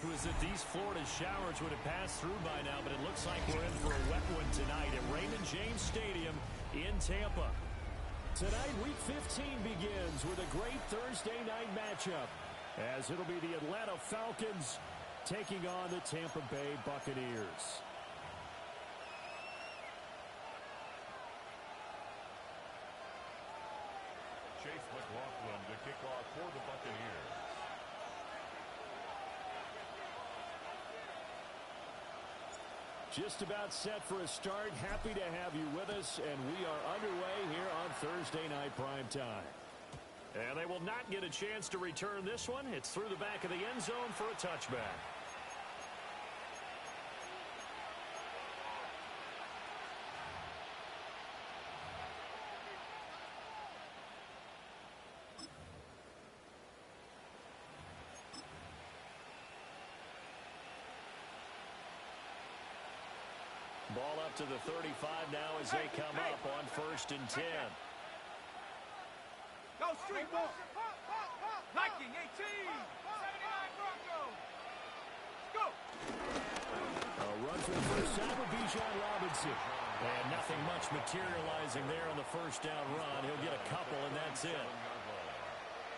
was that these Florida showers would have passed through by now, but it looks like we're in for a wet one tonight at Raymond James Stadium in Tampa. Tonight, Week 15 begins with a great Thursday night matchup, as it'll be the Atlanta Falcons taking on the Tampa Bay Buccaneers. Chase McLaughlin to kick off for the Buccaneers. Just about set for a start. Happy to have you with us, and we are underway here on Thursday Night Primetime. And they will not get a chance to return this one. It's through the back of the end zone for a touchback. Ball up to the 35 now as they come up on 1st and 10. Go street ball. Liking 18. 79 Broncos. Go. A run for the first time with Bijan Robinson. And nothing much materializing there on the first down run. He'll get a couple, and that's it.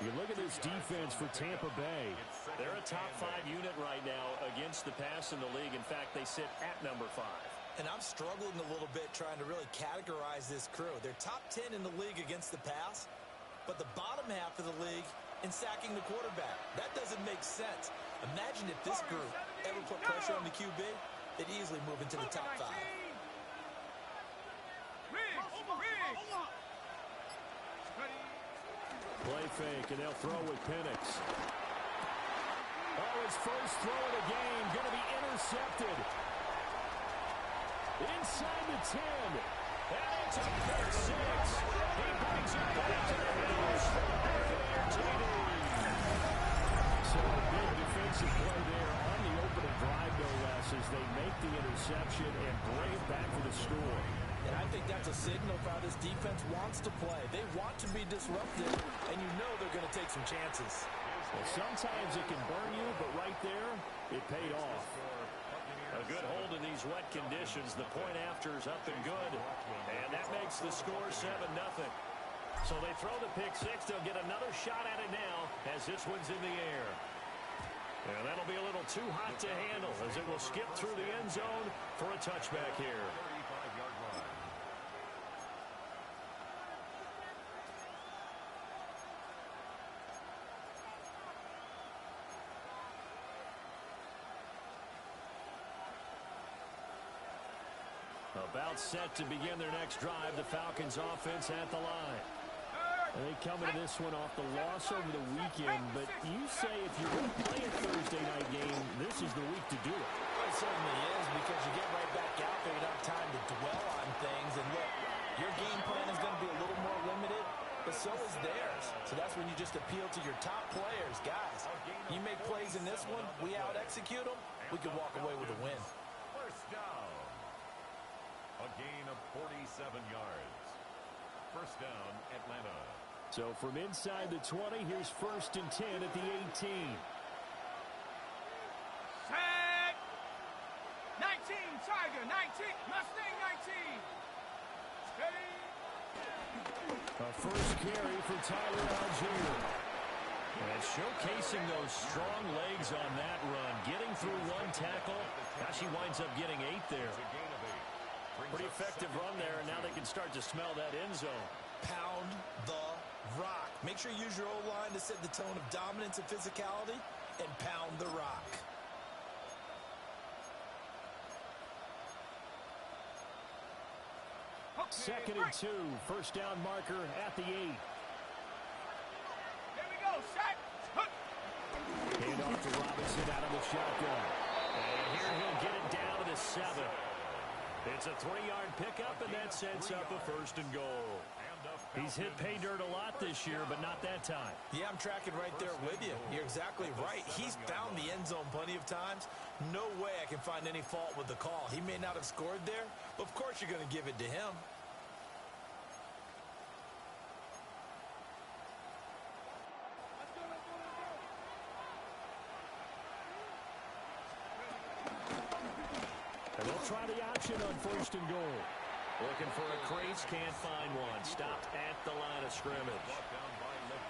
You look at this defense for Tampa Bay. They're a top 5 unit right now against the pass in the league. In fact, they sit at number 5. And I'm struggling a little bit trying to really categorize this crew. They're top 10 in the league against the pass, but the bottom half of the league in sacking the quarterback. That doesn't make sense. Imagine if this group ever put pressure on the QB, they'd easily move into the top 5. Play fake, and they'll throw with Penix. Oh, his first throw of the game, going to be intercepted. Inside the 10. And it's a pick 6. He brings it back to the house for a TD. So a big defensive play there on the opening drive, no less, as they make the interception and bring it back for the score. And I think that's a signal for how this defense wants to play. They want to be disruptive, and you know they're going to take some chances. Well, sometimes it can burn you, but right there, it paid off. A good hold in these wet conditions. The point after is up and good. And that makes the score 7-0. So they throw the pick 6. They'll get another shot at it now as this one's in the air. And that'll be a little too hot to handle as it will skip through the end zone for a touchback here. About set to begin their next drive. The Falcons offense at the line. They come into this one off the loss over the weekend, but you say if you're going to play a Thursday night game, this is the week to do it. It certainly is, because you get right back out there, you don't have time to dwell on things. And look, your game plan is going to be a little more limited, but so is theirs. So that's when you just appeal to your top players. Guys, you make plays in this one, we out-execute them, we can walk away with a win. First down. A gain of 47 yards. First down, Atlanta. So from inside the 20, here's 1st and 10 at the 18. Set. 19, Tiger, 19, Mustang 19. Steady. A first carry for Tyler Algier. And showcasing those strong legs on that run. Getting through one tackle. Gosh, he winds up getting 8 there. Pretty effective run there, and now they can start to smell that end zone. Pound the rock. Make sure you use your O-line to set the tone of dominance and physicality, and pound the rock. Okay, 2nd and 2. First down marker at the 8. Here we go, set. Hand off to Robinson out of the shotgun. And here he'll get it down to the 7. It's a 3-yard pickup, and that sets up a 1st and goal. He's hit pay dirt a lot this year, but not that time. Yeah, I'm tracking right there with you. You're exactly right. He's found the end zone plenty of times. No way I can find any fault with the call. He may not have scored there, but of course you're going to give it to him. They'll try the option on 1st and goal. Looking for a crease, can't find one. Stopped at the line of scrimmage.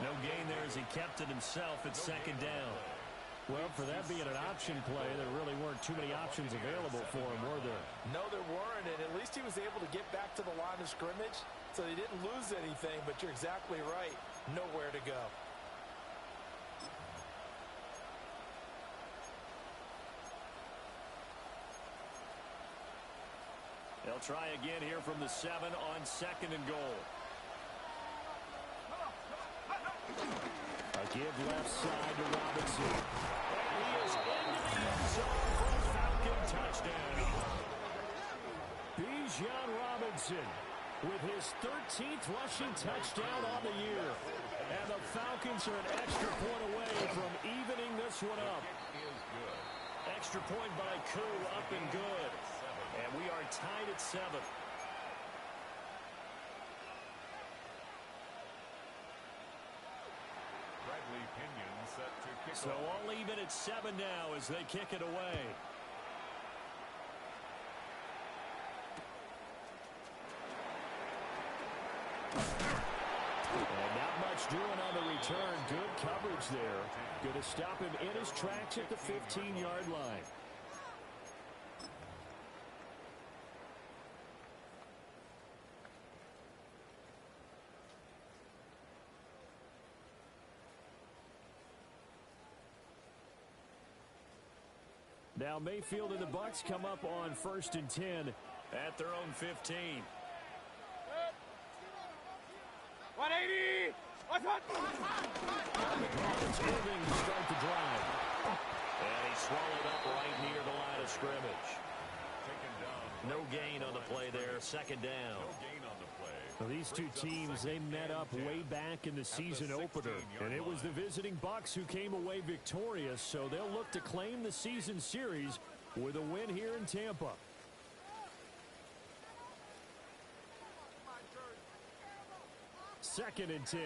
No gain there as he kept it himself at 2nd down. Well, for that being an option play, there really weren't too many options available for him, were there? No, there weren't, and at least he was able to get back to the line of scrimmage, so he didn't lose anything, but you're exactly right. Nowhere to go. They'll try again here from the 7 on 2nd and goal. A give left side to Robinson. And he is into the end zone for a Falcon touchdown. Bijan Robinson with his 13th rushing touchdown on the year. And the Falcons are an extra point away from evening this one up. Extra point by Koo, up and good. And we are tied at 7. So all even at 7 now as they kick it away. And not much doing on the return. Good coverage there. Going to stop him in his tracks at the 15-yard line. Now Mayfield and the Bucs come up on 1st and 10 at their own 15. 180. Lawrence Irving to start the drive. And he swallowed up right near the line of scrimmage. No gain on the play there. 2nd down. Well, these two teams, they met up way back in the season opener, and it was the visiting Bucs who came away victorious, so they'll look to claim the season series with a win here in Tampa. Second and 10.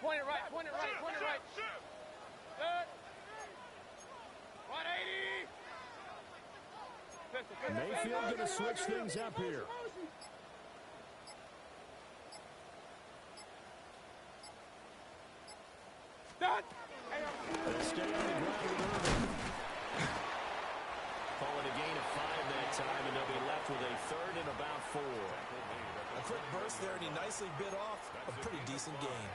Point it right, point it right, point it right. Good. 180. Mayfield going to switch things up here. They stay on the ground with Irving. Calling a gain of 5 that time, and they'll be left with a 3rd and about 4. A quick burst there, and he nicely bit off a pretty decent gain.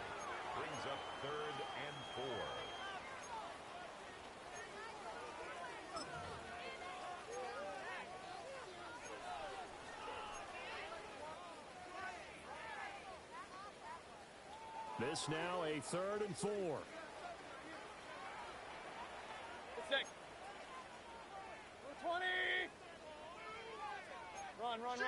Brings up 3rd and 4. This now a 3rd and 4. 20. Run. What's up?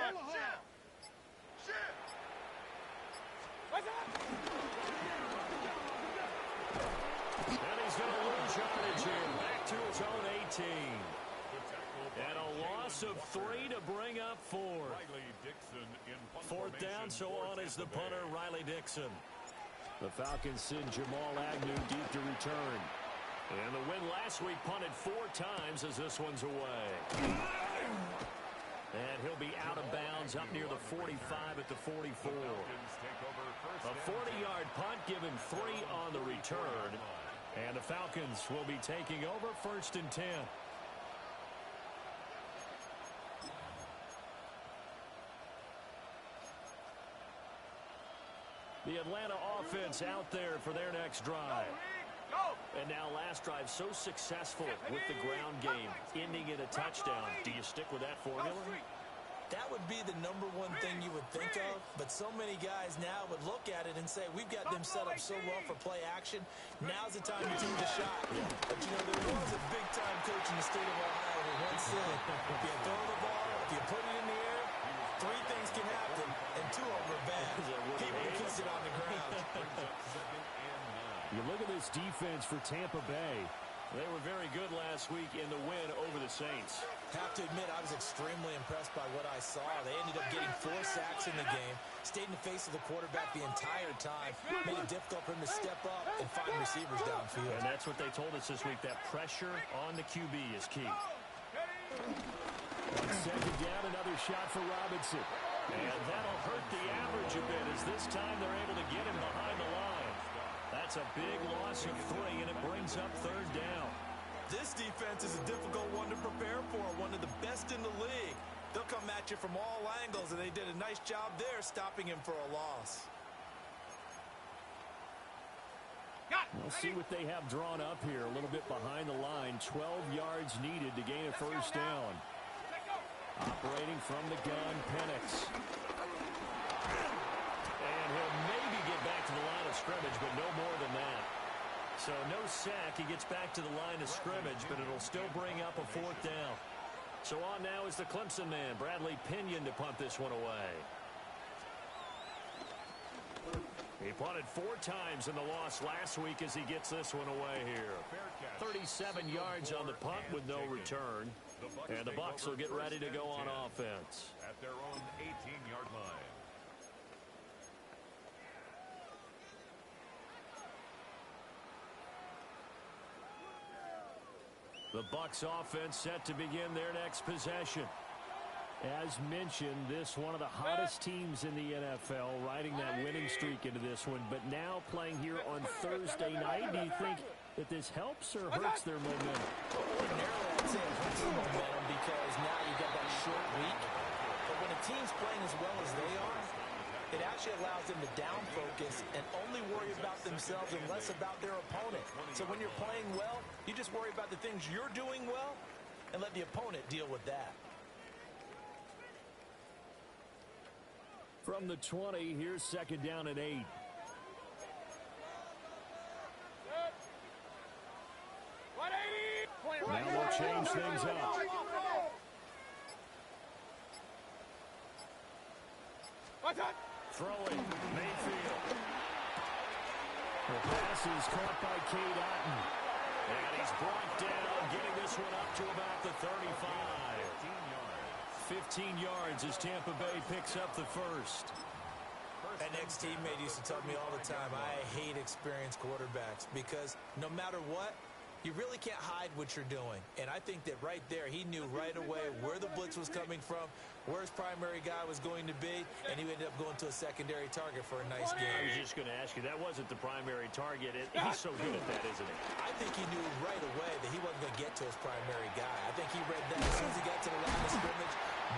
And he's going to lose yardage here. Back to his own 18. And a loss of 3 to bring up 4. 4th down, so on is the punter, Riley Dixon. The Falcons send Jamal Agnew deep to return. And the win last week punted 4 times as this one's away. And he'll be out of bounds up near the 45 at the 44. A 40-yard punt given 3 on the return. And the Falcons will be taking over 1st and 10. The Atlanta offense out there for their next drive. And now last drive so successful with the ground game, ending in a touchdown. Do you stick with that formula? That would be the #1 thing you would think of, but so many guys now would look at it and say, we've got them set up so well for play action. Now's the time to take the shot. But, you know, there was a big-time coach in the state of Ohio who once said, if you throw the ball, if you put it in the air, 3 things can happen, and 2 of them are bad. People kiss it on the ground. You look at this defense for Tampa Bay. They were very good last week in the win over the Saints. Have to admit, I was extremely impressed by what I saw. They ended up getting 4 sacks in the game, stayed in the face of the quarterback the entire time, made it difficult for him to step up and find receivers downfield. And that's what they told us this week, that pressure on the QB is key. On second down, another shot for Robinson. And that'll hurt the average a bit as this time they're able to get him behind the line. That's a big loss of 3, and it brings up third down. This defense is a difficult one to prepare for, one of the best in the league. They'll come at you from all angles, and they did a nice job there stopping him for a loss. We'll see what they have drawn up here. A little bit behind the line. 12 yards needed to gain a first down. Operating from the gun, Penix. And he'll maybe get back to the line of scrimmage, but no more than that. So no sack. He gets back to the line of scrimmage, but it'll still bring up a fourth down. So on now is the Clemson man, Bradley Pinion, to punt this one away. He punted 4 times in the loss last week as he gets this one away here. 37 yards on the punt with no return. And the Bucs will get ready to go on offense. At their own 18-yard line. The Bucs offense set to begin their next possession. As mentioned, this one of the hottest teams in the NFL, riding that winning streak into this one, but now playing here on Thursday night. Do you think that this helps or hurts their momentum? Ordinarily, I'd say it hurts the momentum because now you've got that short week. But when a team's playing as well as they are, it actually allows them to down focus and only worry about themselves and less about their opponent. So when you're playing well, you just worry about the things you're doing well and let the opponent deal with that. From the 20, here's second down and 8. Now we'll change things up. Throwing, Mayfield. The pass is caught by Cade Otton. And he's brought down, getting this one up to about the 35. 15 yards as Tampa Bay picks up the first. An ex-teammate used to tell me all the time, I hate experienced quarterbacks because no matter what, you really can't hide what you're doing. And I think that right there, he knew right away where the blitz was coming from, where his primary guy was going to be, and he ended up going to a secondary target for a nice game. I was just going to ask you, that wasn't the primary target. He's so good at that, isn't he? I think he knew right away that he wasn't going to get to his primary guy. I think he read that as soon as he got to the line of scrimmage,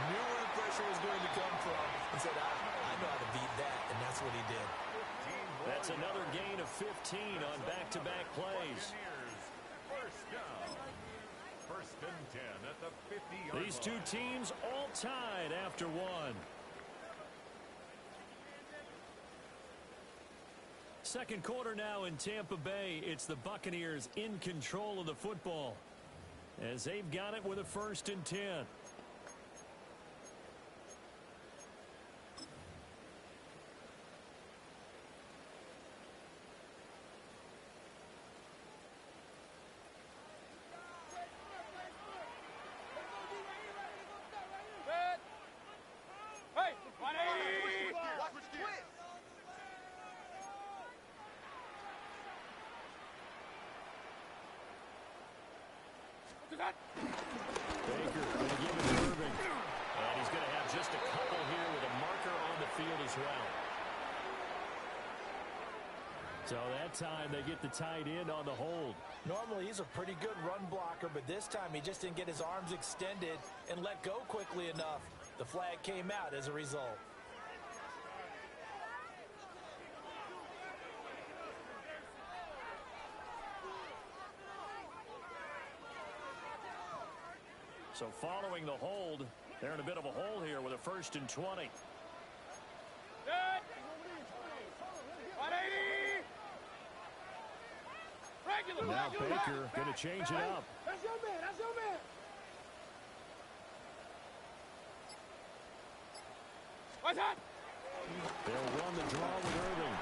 knew where the pressure was going to come from, and said, I know how to beat that, and that's what he did. That's another gain of 15 on back-to-back plays. First and 10 at the 50-yard line. These two teams all tied after one. Second quarter now in Tampa Bay. It's the Buccaneers in control of the football as they've got it with a first and 10. Baker going to give it to Irving. And he's going to have just a couple here with a marker on the field as well. So that time they get the tight end on the hold. Normally he's a pretty good run blocker, but this time he just didn't get his arms extended and let go quickly enough. The flag came out as a result. So following the hold, they're in a bit of a hole here with a first and 20. Now Baker going to change it up. That's your man. That's your man. What's that? They'll run the draw with Irving.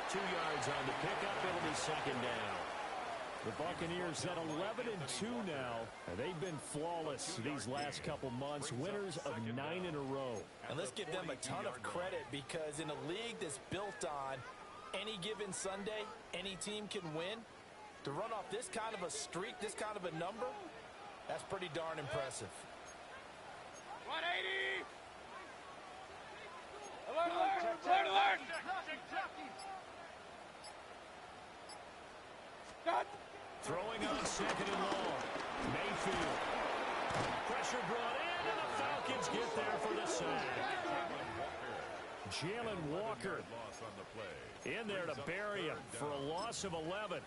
2 yards on the pickup. It'll be second down. The Buccaneers at 11-2 now, and they've been flawless these last couple months, winners of 9 in a row. And let's give them a ton of credit because in a league that's built on any given Sunday, any team can win. To run off this kind of a streak, this kind of a number, That's pretty darn impressive. 180! Alert, alert, alert, alert! Done. Throwing on second and long. Mayfield. Pressure brought in, and the Falcons get there for the sack. Jalen Walker in there to bury him for a loss of 11.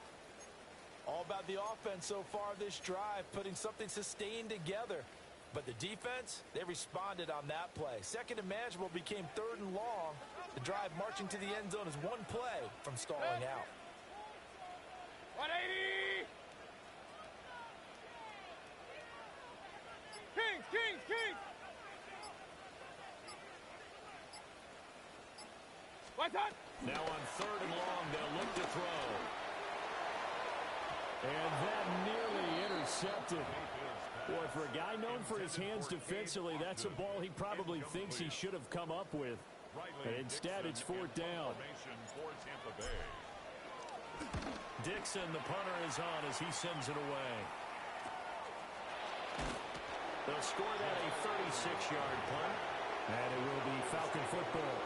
All about the offense so far this drive, putting something sustained together. But the defense, they responded on that play. Second and manageable became third and long. The drive marching to the end zone is one play from stalling out. 180! Kings, Kings, Kings! What's on? Now on third and long, they'll look to throw. And that nearly intercepted. Boy, for a guy known for his hands defensively, that's a ball he probably thinks he should have come up with. And instead, it's fourth down. Dixon, the punter, is on as he sends it away. They'll score that a 36-yard punt. And it will be Falcon football.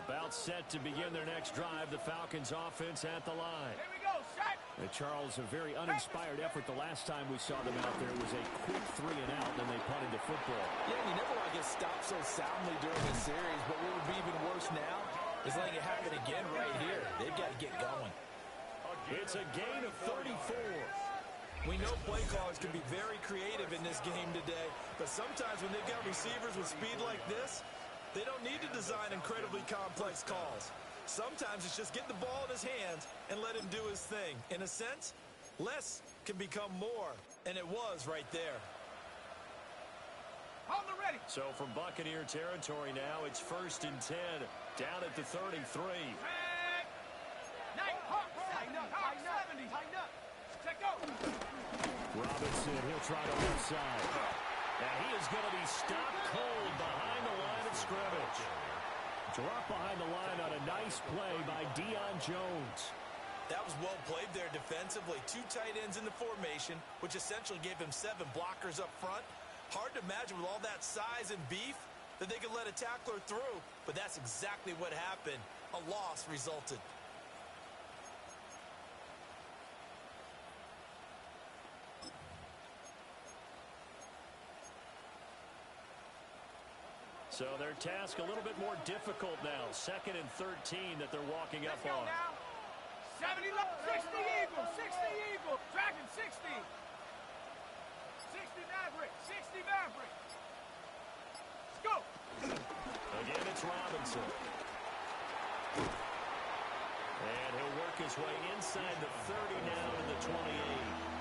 About set to begin their next drive. The Falcons offense at the line. Here we go, set! And Charles, a very uninspired effort the last time we saw them out there. It was a quick 3 and out, and they punted the football. Yeah, you never want to get stopped so soundly during the series, but what would be even worse now is letting it happen again right here. They've got to get going. It's a gain of 34. We know play callers can be very creative in this game today, but sometimes when they've got receivers with speed like this, they don't need to design incredibly complex calls. Sometimes it's just get the ball in his hands and let him do his thing. In a sense, less can become more, and it was right there. On the ready. So from Buccaneer territory now, it's 1st and 10, down at the 33. Night, Hawk, tighten up, tighten up, 70, tighten up. Check go. Robinson, he'll try the left side. And he is going to be stopped cold behind the line of scrimmage. Drop behind the line on a nice play by Deion Jones. That was well played there defensively. 2 tight ends in the formation, which essentially gave him 7 blockers up front. Hard to imagine with all that size and beef that they could let a tackler through, but that's exactly what happened. A loss resulted. So their task a little bit more difficult now. 2nd and 13 that they're walking up on. Now. 70 left, 60 Eagle, 60 Eagle, Dragon 60. 60 Maverick, 60 Maverick. Let's go. Again, it's Robinson. And he'll work his way inside the 30 now to the 28.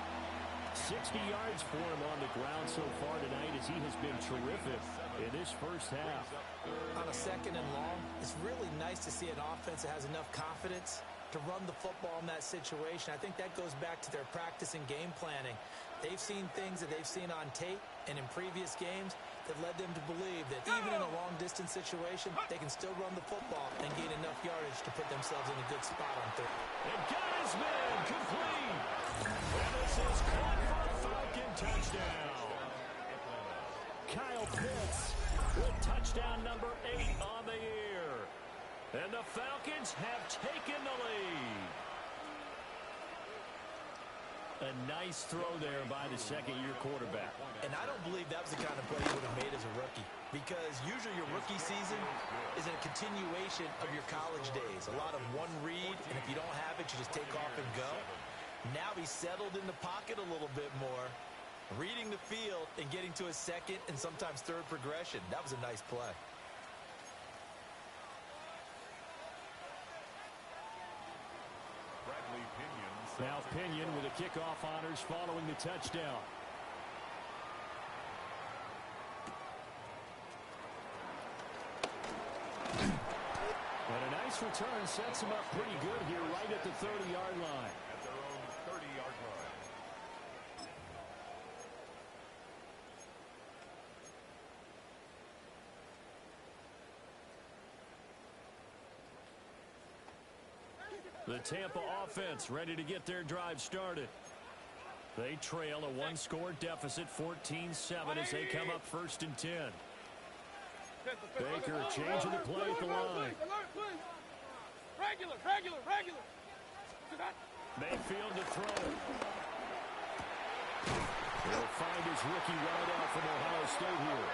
60 yards for him on the ground so far tonight as he has been terrific in this first half. On a 2nd and long, it's really nice to see an offense that has enough confidence to run the football in that situation. I think that goes back to their practice and game planning. They've seen things that they've seen on tape and in previous games that led them to believe that even in a long-distance situation, they can still run the football and gain enough yardage to put themselves in a good spot on third. And got his man complete. And this is caught for a Falcon touchdown. Kyle Pitts with touchdown number 8 on the year. And the Falcons have taken the lead. A nice throw there by the second-year quarterback. And I don't believe that was the kind of play he would have made as a rookie, because usually your rookie season is a continuation of your college days. A lot of one read, and if you don't have it, you just take off and go. Now he's settled in the pocket a little bit more, reading the field and getting to his second and sometimes third progression. That was a nice play. Now Pinion with the kickoff honors following the touchdown. And a nice return sets him up pretty good here right at the 30-yard line. At their own 30-yard The Tampa offense ready to get their drive started. They trail a one-score deficit, 14-7, as they come up 1st and 10. Baker changing the play at the line. Regular. Mayfield to throw. He'll find his rookie wideout from Ohio State here.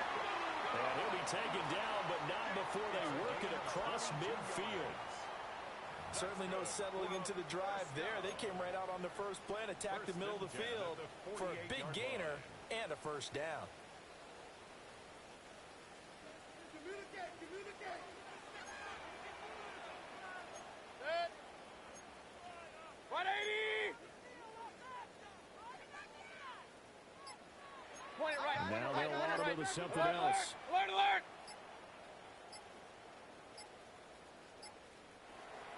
And he'll be taken down, but not before they work it across midfield. Certainly no settling into the drive there. They came right out on the first play and attacked the middle of the field for a big gainer and a first down. Set. 180. Point it right. Now they'll audible to something else. Alert.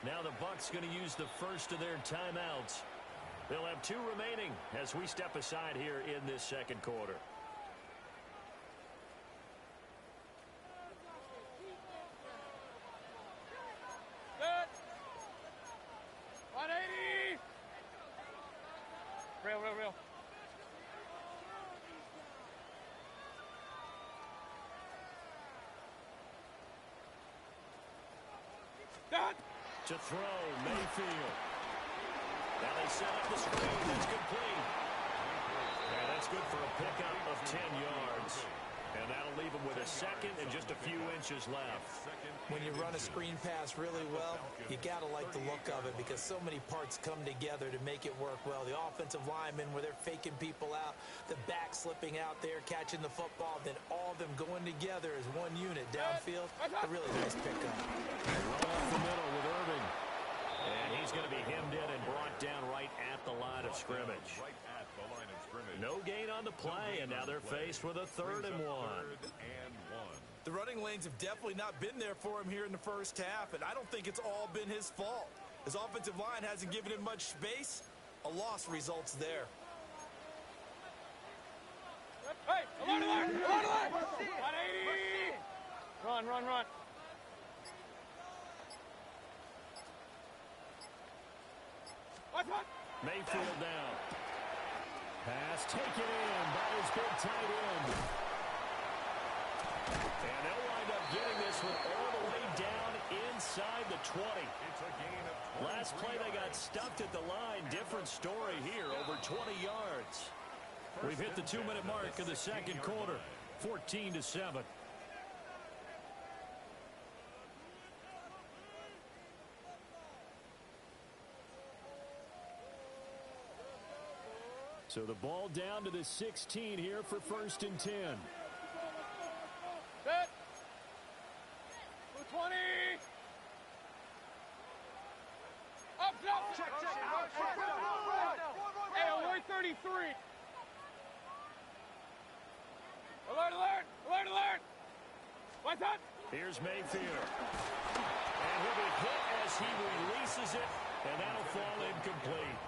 Now the Bucs going to use the first of their timeouts. They'll have 2 remaining as we step aside here in this second quarter. Set. 180. Real. Done. To throw, Mayfield. Now they set up the screen. That's complete. And that's good for a pickup of 10 yards. And that'll leave him with a second and just a few inches left. When you run a screen pass really well, you got to like the look of it because so many parts come together to make it work well. The offensive linemen, where they're faking people out, the back slipping out there, catching the football, then all of them going together as one unit downfield. A really nice pickup. Run up the middle with Irving. And he's going to be hemmed in and brought down right at the line of scrimmage. No gain on the play, and now they're faced with a 3rd and 1. The running lanes have definitely not been there for him here in the first half, and I don't think it's all been his fault. His offensive line hasn't given him much space. A loss results there. Hey, alert. 180. Run. What? Mayfield down. Pass taken in by his big tight end. And they'll wind up getting this one all the way down inside the 20. Last play they got stuffed at the line. Different story here, over 20 yards. We've hit the 2-minute mark of the second quarter, 14-7. So the ball down to the 16 here for 1st and 10. Set. 220. Up. Check. Hey, alert 33. Alert. What's up? Here's Mayfield. And he'll be hit as he releases it, and that'll fall incomplete.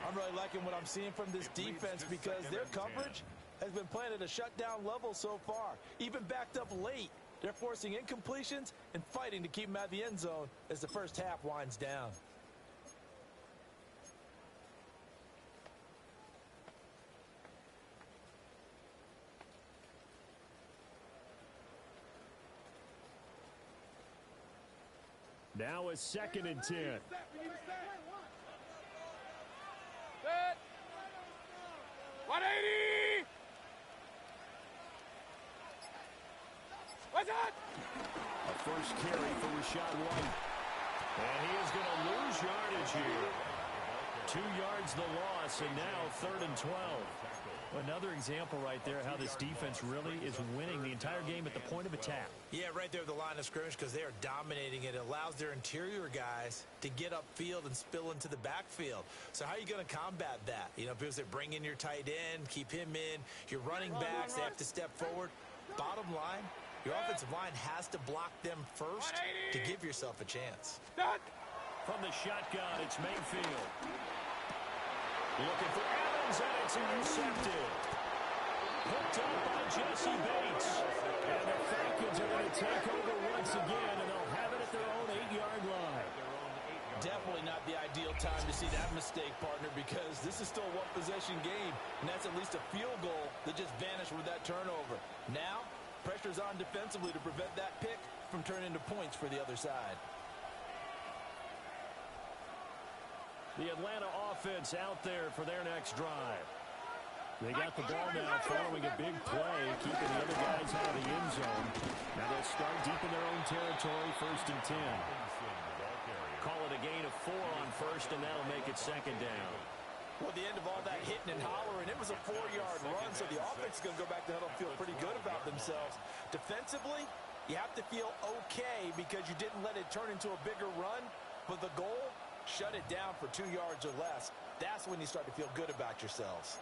I'm really liking what I'm seeing from this defense because their coverage has been playing at a shutdown level so far. Even backed up late, they're forcing incompletions and fighting to keep them out of the end zone as the first half winds down. Now a 2nd and 10. Set. 180. What's that? A first carry for Rashad White. And he is going to lose yardage here. 2 yards the loss, and now 3rd and 12. Another example right there how this defense really is winning the entire game at the point of attack. Yeah, right there at the line of scrimmage because they are dominating it. It allows their interior guys to get upfield and spill into the backfield. So how are you going to combat that? You know, because they bring in your tight end, keep him in. Your running backs, they have to step forward. Bottom line, your offensive line has to block them first to give yourself a chance. From the shotgun, it's Mayfield. Looking for Evans, and it's intercepted. Hooked up by Jesse Bates. And the Falcons are going to take over once again, and they'll have it at their own 8-yard line. definitely not the ideal time to see that mistake, partner, because this is still a one-possession game, and that's at least a field goal that just vanished with that turnover. Now, pressure's on defensively to prevent that pick from turning into points for the other side. The Atlanta offense out there for their next drive. They got the ball now following a big play, keeping the other guys out of the end zone. Now they'll start deep in their own territory, 1st and 10. Call it a gain of 4 on first, and that'll make it 2nd down. Well, at the end of all that hitting and hollering, it was a 4-yard run, so the offense is going to go back to huddle and feel pretty good about themselves. Defensively, you have to feel okay because you didn't let it turn into a bigger run, but the goal, shut it down for 2 yards or less. That's when you start to feel good about yourselves.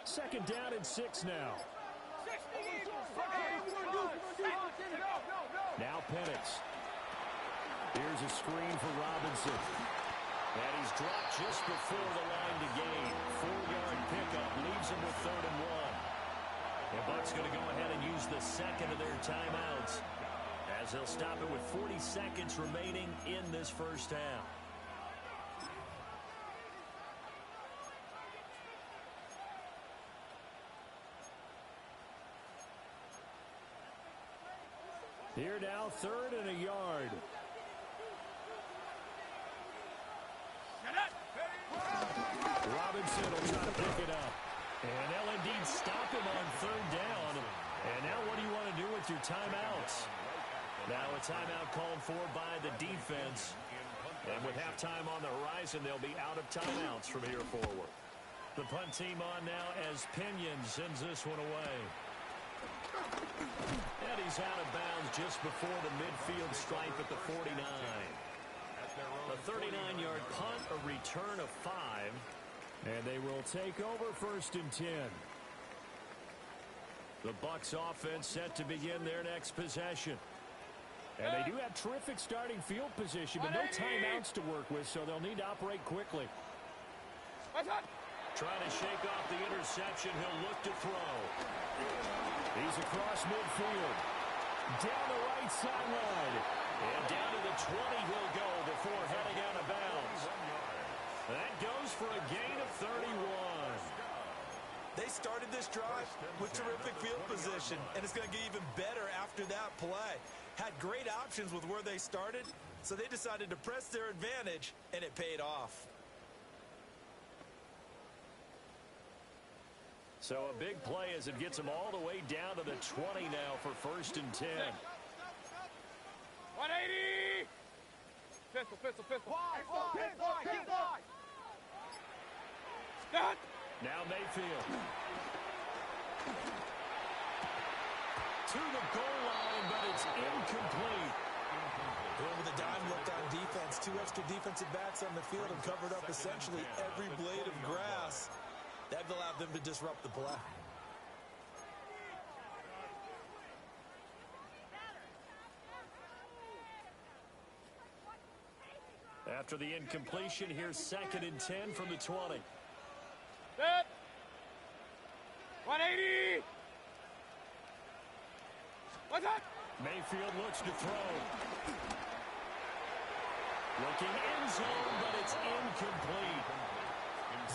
Second down and 6 now. Now Penix. Here's a screen for Robinson. And he's dropped just before the line to gain. 4-yard pickup leaves him with 3rd and 1. The Bucs going to go ahead and use the second of their timeouts, as they'll stop it with 40 seconds remaining in this first half. Here now, 3rd and a yard. Robinson will try to pick it up. And they'll indeed stop him on 3rd down. And now what do you want to do with your timeouts? Now a timeout called for by the defense. And with halftime on the horizon, they'll be out of timeouts from here forward. The punt team on now as Pinion sends this one away. And he's out of bounds just before the midfield stripe at the 49. A 39-yard punt, a return of 5. And they will take over 1st and 10. The Bucs offense set to begin their next possession. And they do have terrific starting field position, but no timeouts to work with, so they'll need to operate quickly. Trying to shake off the interception. He'll look to throw. He's across midfield. Down the right sideline. And down to the 20 he'll go before heading out of bounds. That goes for a gain of 31. They started this drive with terrific field position, and it's going to get even better after that play. Had great options with where they started, so they decided to press their advantage, and it paid off. So a big play as it gets them all the way down to the 20 now for 1st and 10. 180! Pistol. Scott! Now Mayfield. To the goal line, but it's incomplete. With a dime look on defense, 2 extra defensive backs on the field and covered up essentially every blade of grass. That allowed them to disrupt the play. After the incompletion, here's 2nd and 10 from the 20. Set. 180! What's up? Mayfield looks to throw. Looking end zone, but it's incomplete.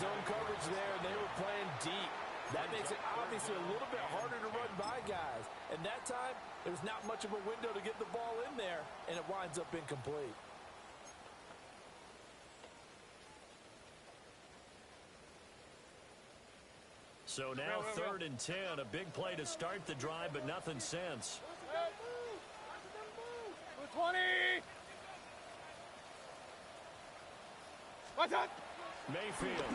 Zone coverage there, and they were playing deep. That makes it obviously a little bit harder to run by guys. And that time, there was not much of a window to get the ball in there, and it winds up incomplete. So now 3rd and 10, a big play to start the drive, but nothing since. 20! What's up? Mayfield.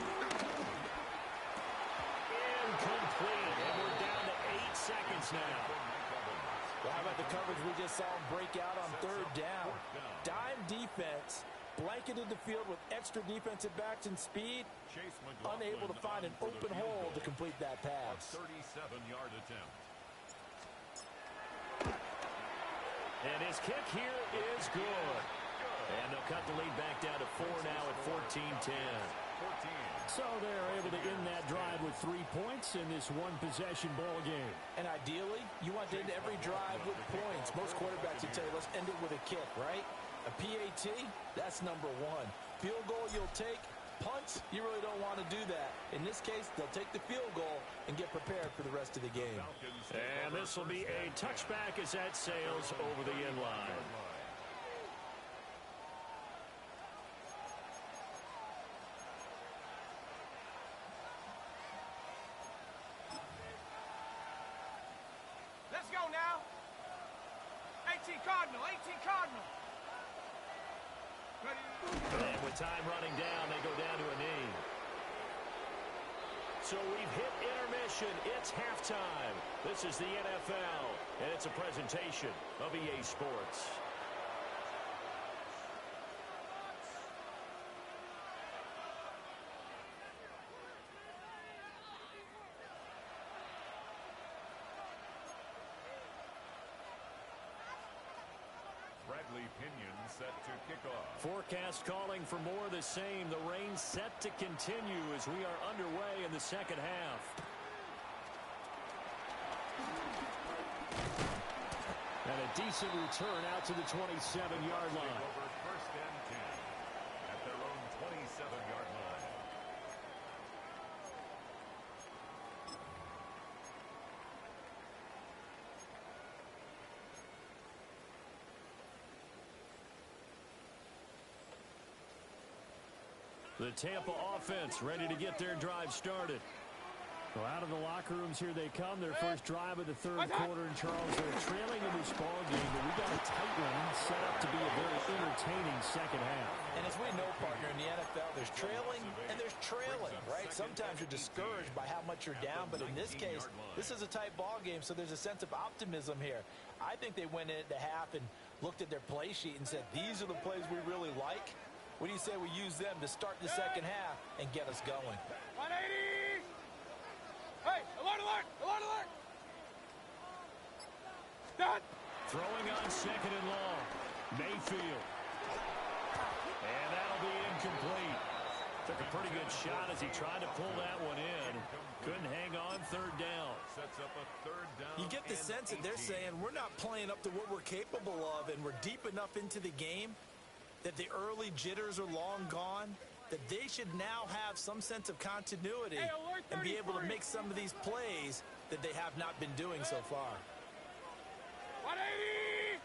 Incomplete, and we're down to 8 seconds now. Well, how about the coverage we just saw him break out on 3rd down? Dime defense, blanketed the field with extra defensive backs and speed, unable to find an open hole to complete that pass. 37-yard attempt. And his kick here is good. And they'll cut the lead back down to 4 now at 14-10. So they're able to end that drive with 3 points in this one-possession ball game. And ideally, you want to end every drive with points. Most quarterbacks would tell you, let's end it with a kick, right? A PAT, that's number one. Field goal you'll take. Punts, you really don't want to do that. In this case, they'll take the field goal and get prepared for the rest of the game. And this will be a touchback as that sails over the end line. Let's go now. 18 Cardinal, 18 Cardinal. And with time running down, they go down to a knee. So we've hit intermission. It's halftime. This is the NFL, and it's a presentation of EA Sports. Set to kick off. Forecast calling for more of the same. The rain set to continue as we are underway in the second half. And a decent return out to the 27-yard line. Over first and 10 at their own 27-yard line. The Tampa offense ready to get their drive started. Well, out of the locker rooms here they come. Their first drive of the third quarter. And Charles, they're trailing in this ball game, but we got a tight one set up to be a very entertaining second half. And as we know, partner, in the NFL, there's trailing and there's trailing, right? Sometimes you're discouraged by how much you're down, but in this case, this is a tight ball game, so there's a sense of optimism here. I think they went into half and looked at their play sheet and said, these are the plays we really like. What do you say we use them to start the second half and get us going? 180! Hey, alert, alert, alert, alert! Done! Throwing on second and long. Mayfield. And that'll be incomplete. Took a pretty good shot as he tried to pull that one in. Couldn't hang on third down. Sets up a third down. You get the sense that they're saying we're not playing up to what we're capable of, and we're deep enough into the game that the early jitters are long gone, that they should now have some sense of continuity and be able to make some of these plays that they have not been doing so far. 180!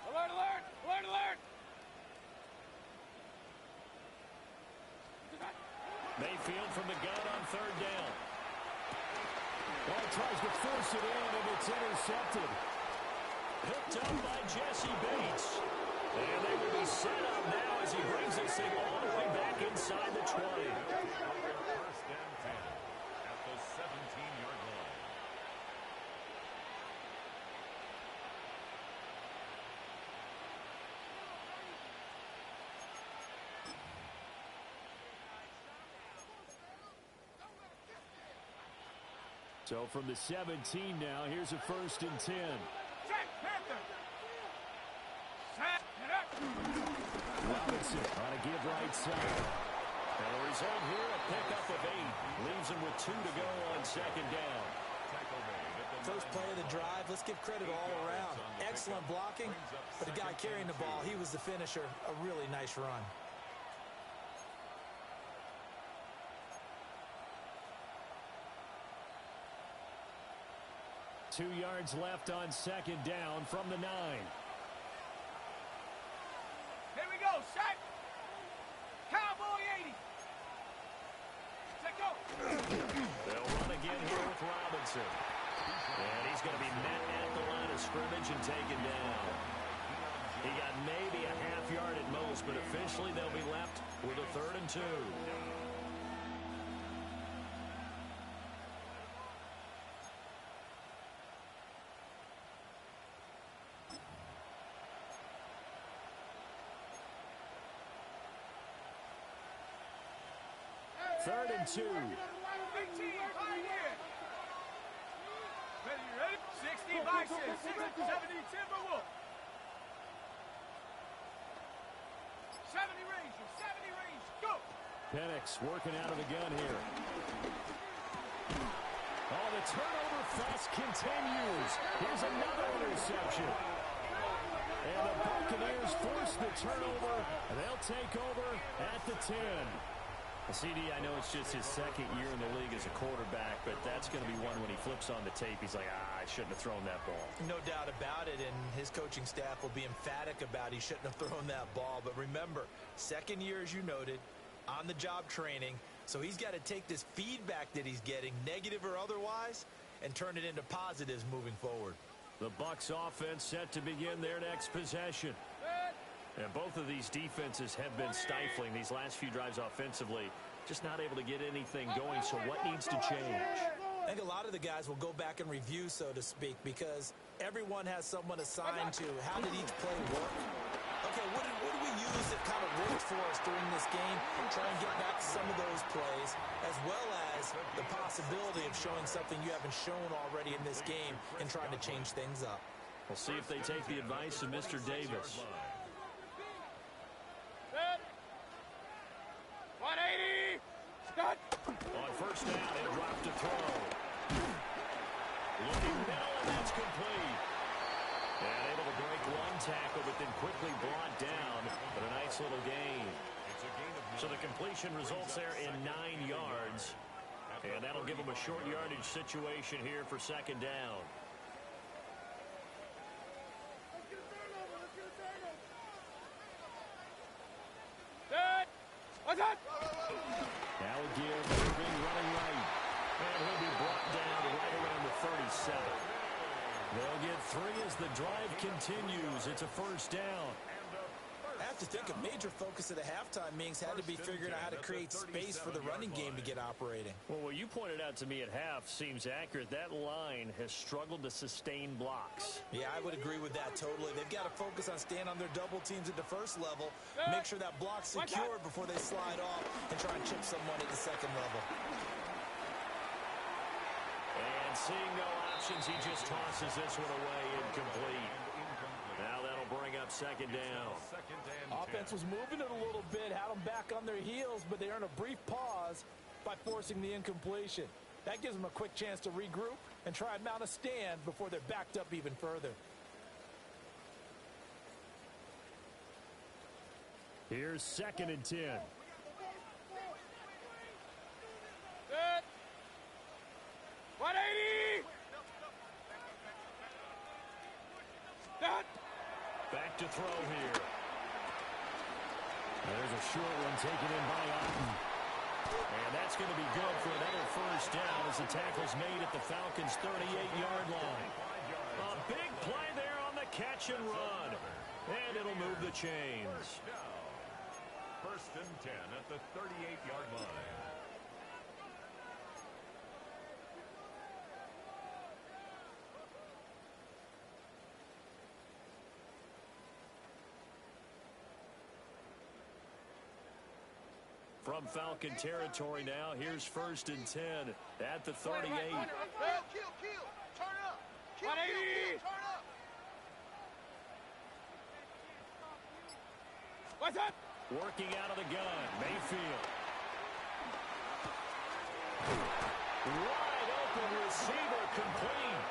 Alert, alert, alert, alert! Mayfield from the gun on third down. Well, tries to force it in, and it's intercepted. Picked up by Jesse Bates. And they will be set up now as he brings this thing all the way back inside the 20. First and 10 at the 17-yard line. So from the 17 now, here's a first and 10. Set, Panther! Set, get up! Robinson on a give right side. And the result here, a pickup of 8. Leaves him with 2 to go on second down. First play of the drive, let's give credit all around. Excellent blocking, but the guy carrying the ball, he was the finisher. A really nice run. Two yards left on second down from the 9. Here we go, set! Cowboy 80! Set, go! They'll run again here with Robinson. And he's going to be met at the line of scrimmage and taken down. He got maybe a half yard at most, but officially they'll be left with a 3rd and 2. Third and 2. 18, Pioneer! Ready, ready? 60, Bison, 70, Timberwolf! 70 Ranger, 70 Ranger, go! Penix working out of the gun here. Oh, the turnover fest continues. Here's another interception. And the Buccaneers force the turnover, and they'll take over at the 10. CD, I know it's just his second year in the league as a quarterback, but that's going to be one when he flips on the tape. He's like, I shouldn't have thrown that ball. No doubt about it, and his coaching staff will be emphatic about he shouldn't have thrown that ball. But remember, second year, as you noted, on-the-job training, so he's got to take this feedback that he's getting, negative or otherwise, and turn it into positives moving forward. The Bucs offense set to begin their next possession. And both of these defenses have been stifling these last few drives offensively. Just not able to get anything going, so what needs to change? I think a lot of the guys will go back and review, so to speak, because everyone has someone assigned to how did each play work. Okay, what did we use that kind of worked for us during this game? Try and get back to some of those plays, as well as the possibility of showing something you haven't shown already in this game and trying to change things up. We'll see if they take the advice of Mr. Davis. 180. Start. On first down, he'll drop to throw. Looking middle, and that's complete. And able to break one tackle, but then quickly brought down. But a nice little gain. So the completion results there in 9 yards. And that'll give them a short yardage situation here for second down. Now again, moving, running right. And he'll be brought down right around the 37. They'll get 3 as the drive continues. It's a first down. I have to think a major focus of the halftime meetings had to be figuring out how to create space for the running game to get operating. Well, what you pointed out to me at half seems accurate. That line has struggled to sustain blocks. Yeah, I would agree with that totally. They've got to focus on staying on their double teams at the first level, make sure that block's secured before they slide off and try and chip someone at the second level. And seeing no options, he just tosses this one away incomplete. Now that'll bring up second down. Offense was moving it a little bit, had them back on their heels, but they earn a brief pause by forcing the incompletion. That gives them a quick chance to regroup and try and mount a stand before they're backed up even further. Here's second and 10. Good. 180. Done. Back to throw here. There's a short one taken in by Otten. And that's going to be good for another first down as the tackle's made at the Falcons' 38-yard line. A big play there on the catch and run. And it'll move the chains. First and 10 at the 38-yard line. From Falcon territory now, here's first and 10 at the 38. Kill. Turn up. 180. Turn up. What's up? Working out of the gun, Mayfield. Wide open receiver, complete.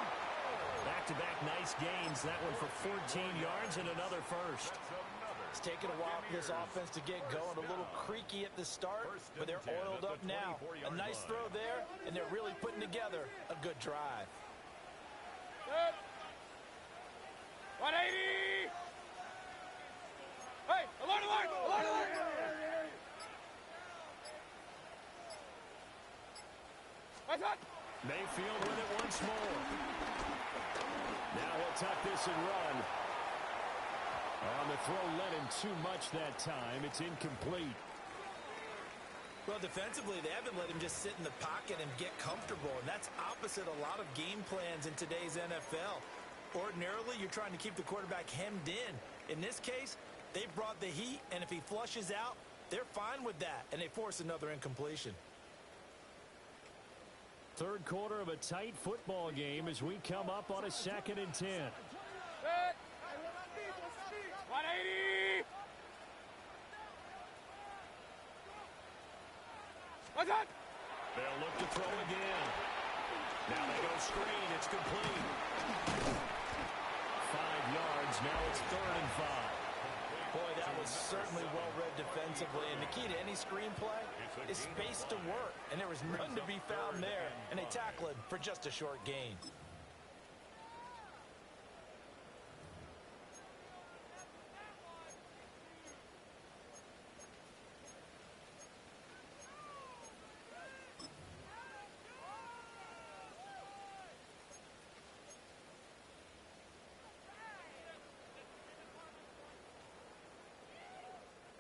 Back-to-back nice gains. That one for 14 yards and another first. It's taken a while for this offense to get going. A little creaky at the start, but they're oiled up now. A nice throw there, and they're really putting together a good drive. Good. 180. Hey, alert, alert, alert, alert. What's up? Mayfield with it once more. Now he'll tuck this and run. On the throw, led him too much that time. It's incomplete. Well, defensively, they haven't let him just sit in the pocket and get comfortable, and that's opposite a lot of game plans in today's NFL. Ordinarily, you're trying to keep the quarterback hemmed in. In this case, they brought the heat, and if he flushes out, they're fine with that, and they force another incompletion. Third quarter of a tight football game as we come up on a second and 10. Good. 180. What's that? They'll look to throw again. Now they go screen. It's complete. 5 yards. Now it's 3rd and 5. Boy, that was certainly well-read defensively. And the key to any screenplay is space to work. And there was none to be found there. And they tackle it for just a short gain.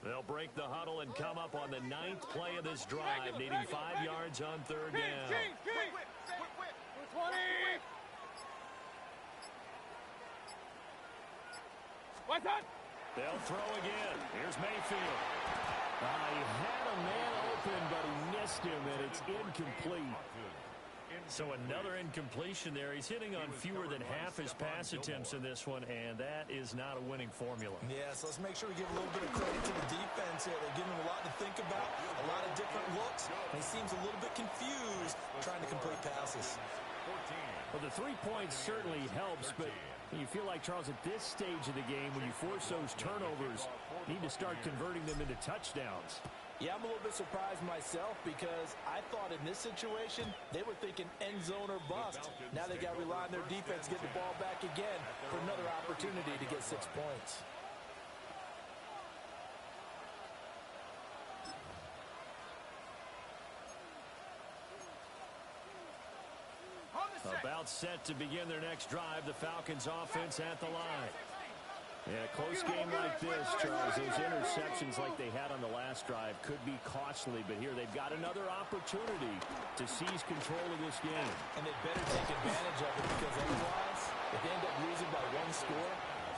They'll break the huddle and come up on the 9th play of this drive, needing 5 yards on 3rd down. 20. What's that? They'll throw again. Here's Mayfield. He had a man open, but he missed him, and it's incomplete. So another incompletion there. He's hitting on fewer than half his pass attempts in this one, and that is not a winning formula. Yeah, so let's make sure we give a little bit of credit to the defense here. They're giving him a lot to think about, a lot of different looks, and he seems a little bit confused trying to complete passes. Well, the 3 points certainly helps, but you feel like, Charles, at this stage of the game, when you force those turnovers, you need to start converting them into touchdowns. Yeah, I'm a little bit surprised myself because I thought in this situation they were thinking end zone or bust. Now they got to rely on their defense to get the ball back again for another opportunity to get 6 points. About set to begin their next drive, the Falcons offense at the line. Yeah, a close game like this, Charles, those interceptions like they had on the last drive could be costly, but here they've got another opportunity to seize control of this game. And they better take advantage of it because otherwise, if they end up losing by 1 score,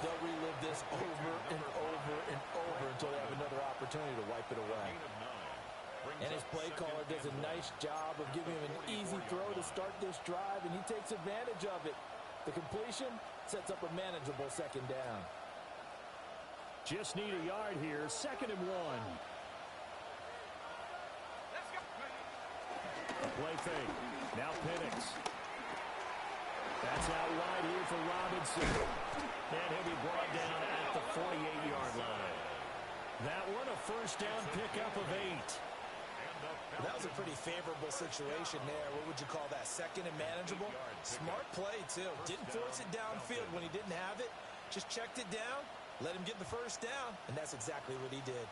they'll relive this over and over and over until they have another opportunity to wipe it away. And his play caller does a nice job of giving him an easy throw to start this drive, and he takes advantage of it. The completion sets up a manageable 2nd down. Just need a yard here, 2nd and 1. A play fake. Now Penix. That's out wide here for Robinson. And he'll be brought down at the 48-yard line. That one a 1st down pickup of 8. That was a pretty favorable situation there. What would you call that? 2nd and manageable? Smart play, too. Didn't force it downfield when he didn't have it. Just checked it down, let him get the 1st down, and that's exactly what he did.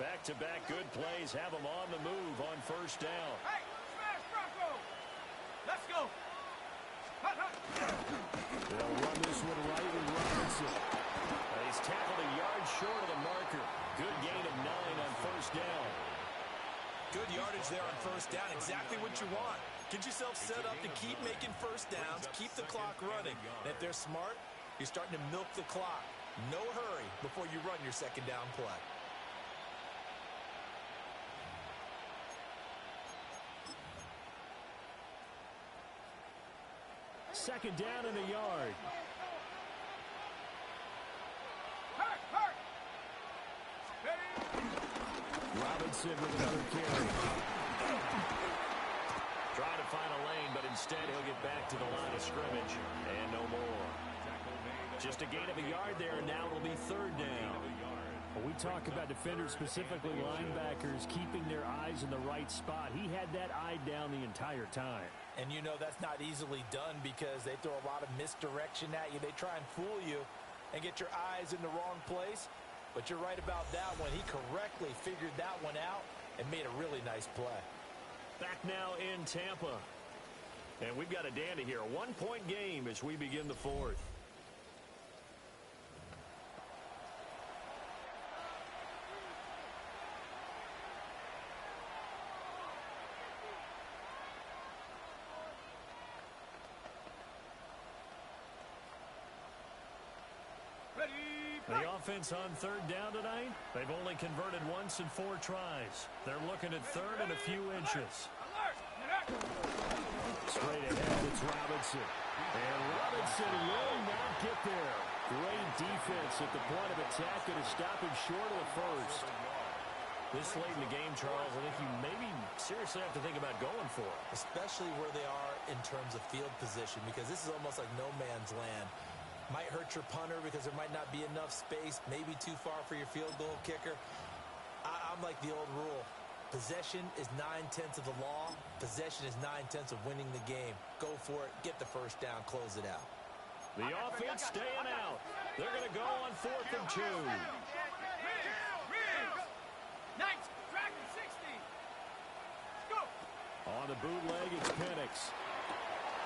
Back-to-back good plays have him on the move on 1st down. Hey, smash Bronco! Let's go! They'll run this one right with Robinson. He's tackled a yard short of the marker. Good gain of 9 on 1st down. Good yardage there on 1st down. Exactly what you want. Get yourself set up to keep making 1st downs, keep the clock running. And if they're smart, you're starting to milk the clock. No hurry before you run your 2nd down play. Second down and a yard. Robinson with another carry. Trying to find a lane, but instead he'll get back to the line of scrimmage. And no more. Just a gain of a yard there, and now it'll be 3rd down. When we talk about defenders, specifically linebackers, keeping their eyes in the right spot. He had that eye down the entire time. And you know that's not easily done because they throw a lot of misdirection at you. They try and fool you and get your eyes in the wrong place. But you're right about that one. He correctly figured that one out and made a really nice play. Back now in Tampa. And we've got a dandy here. A 1-point game as we begin the 4th. The offense on 3rd down tonight, they've only converted once in 4 tries. They're looking at 3rd and a few inches. Straight ahead, it's Robinson. And Robinson will not get there. Great defense at the point of attack, and to stop him short of the 1st. This late in the game, Charles, I think you maybe seriously have to think about going for it. Especially where they are in terms of field position, because this is almost like no man's land. Might hurt your punter because there might not be enough space, maybe too far for your field goal kicker. I'm like the old rule. Possession is 9/10 of the law. Possession is 9/10 of winning the game. Go for it. Get the first down. Close it out. The offense staying out. They're going to go on 4th and 2. On the bootleg, it's Penix.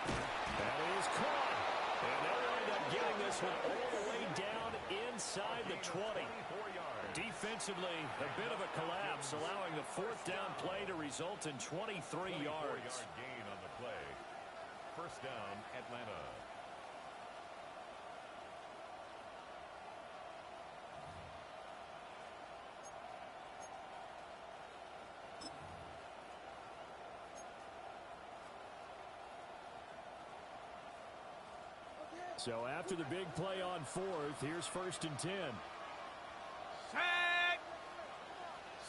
That is caught. And they'll end up getting this one all the way down inside the 20. Defensively, a bit of a collapse, allowing the 4th down play to result in 23 yards. Gain on the play. First down, Atlanta. So after the big play on 4th, here's 1st and 10.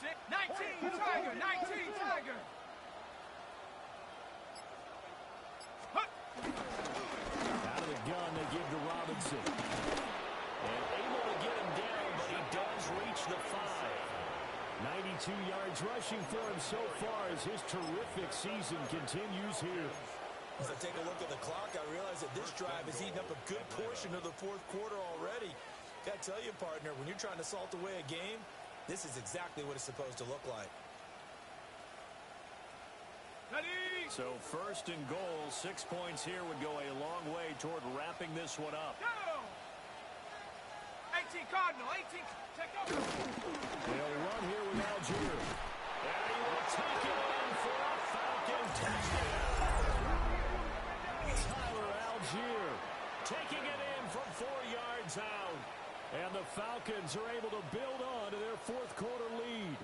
Set. 19, Tiger, 19, Tiger. Out of the gun, they give to Robinson. And able to get him down, but he does reach the 5. 92 yards rushing for him so far as his terrific season continues here. As I take a look at the clock, I realize that this drive has eaten up a good portion of the 4th quarter already. Got to tell you, partner, when you're trying to salt away a game, this is exactly what it's supposed to look like. So 1st and goal, 6 points here would go a long way toward wrapping this one up. 18 Cardinal, 18. Check out. They'll run here with Algier. And he will take it in for a Falcon touchdown. Algier taking it in from 4 yards out. And the Falcons are able to build on to their 4th quarter lead.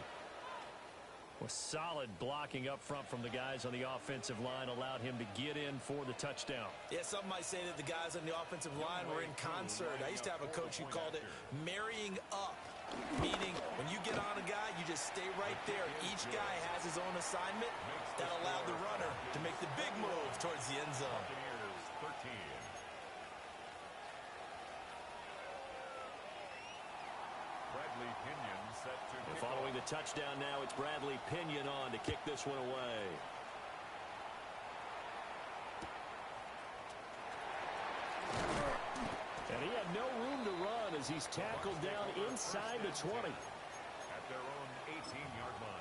Well, solid blocking up front from the guys on the offensive line allowed him to get in for the touchdown. Yeah, some might say that the guys on the offensive line were in concert. I used to have a coach who called it marrying up, meaning when you get on a guy, you just stay right there. Each guy has his own assignment that allowed the runner to make the big move towards the end zone. 13. Bradley Pinion set to And following the touchdown now, it's Bradley Pinion on to kick this one away. And he had no room to run as he's tackled down inside the 20. at their own 18-yard line.